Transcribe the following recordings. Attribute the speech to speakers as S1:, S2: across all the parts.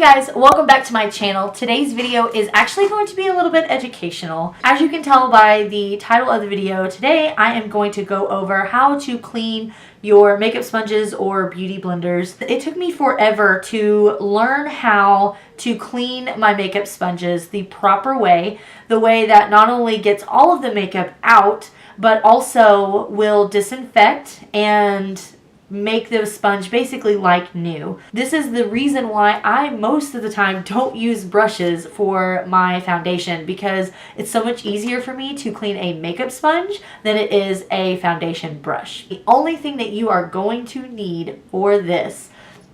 S1: guys, welcome back to my channel. Today's video is actually going to be a little bit educational. As you can tell by the title of the video, today I am going to go over how to clean your makeup sponges or beauty blenders. It took me forever to learn how to clean my makeup sponges the proper way, the way that not only gets all of the makeup out, but also will disinfect and make the sponge basically like new. This is the reason why I most of the time don't use brushes for my foundation, because it's so much easier for me to clean a makeup sponge than it is a foundation brush. The only thing that you are going to need for this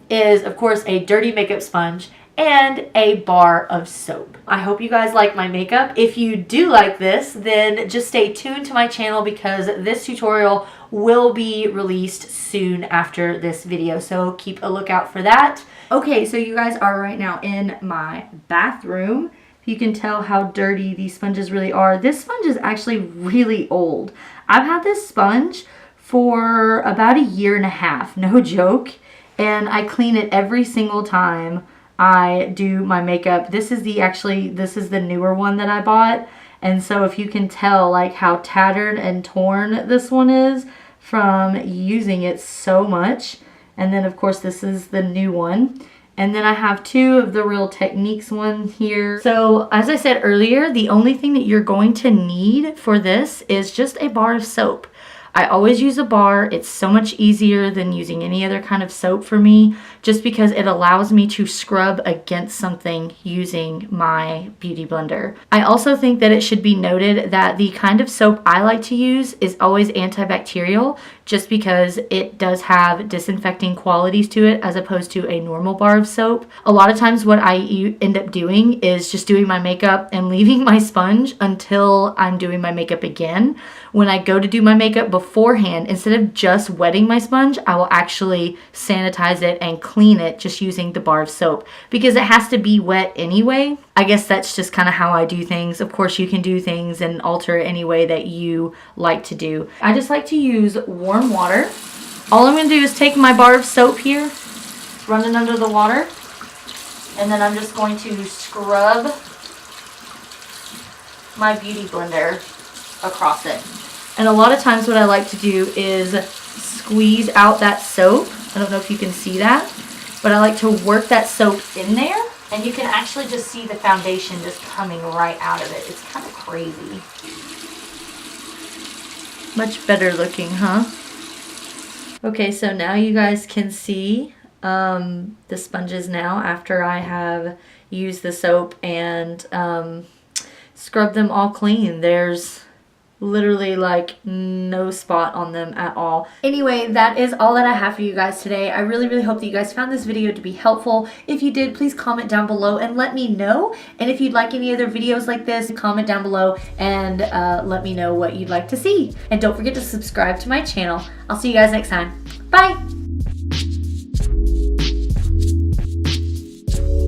S1: is, of course, a dirty makeup sponge and a bar of soap. I hope you guys like my makeup. If you do like this, then just stay tuned to my channel because this tutorial will be released soon after this video, so keep a lookout for that. Okay, so you guys are right now in my bathroom. You can tell how dirty these sponges really are. This sponge is actually really old. I've had this sponge for about a year and a half, no joke, and I clean it every single time I do my makeup. This is the newer one that I bought. And so if you can tell like how tattered and torn this one is from using it so much. And then of course this is the new one. And then I have two of the Real Techniques one here. So as I said earlier, the only thing that you're going to need for this is just a bar of soap. I always use a bar. It's so much easier than using any other kind of soap for me, just because it allows me to scrub against something using my beauty blender. I also think that it should be noted that the kind of soap I like to use is always antibacterial, just because it does have disinfecting qualities to it as opposed to a normal bar of soap. A lot of times what I end up doing is just doing my makeup and leaving my sponge until I'm doing my makeup again. When I go to do my makeup beforehand, instead of just wetting my sponge, I will actually sanitize it and clean it just using the bar of soap, because it has to be wet anyway. I guess that's just kind of how I do things. Of course, you can do things and alter it any way that you like to do. I just like to use warm water. All I'm going to do is take my bar of soap here, run it under the water, and then I'm just going to scrub my beauty blender across it. And a lot of times what I like to do is squeeze out that soap. I don't know if you can see that, but I like to work that soap in there, and you can actually just see the foundation just coming right out of it. It's kind of crazy. Much better looking, huh? Okay, so now you guys can see the sponges now after I have used the soap and scrubbed them all clean. There's literally like no spot on them at all. Anyway, that is all that I have for you guys today. I really hope that you guys found this video to be helpful. If you did, please comment down below and let me know. And if you'd like any other videos like this, comment down below and let me know what you'd like to see. And don't forget to subscribe to my channel. I'll see you guys next time. Bye!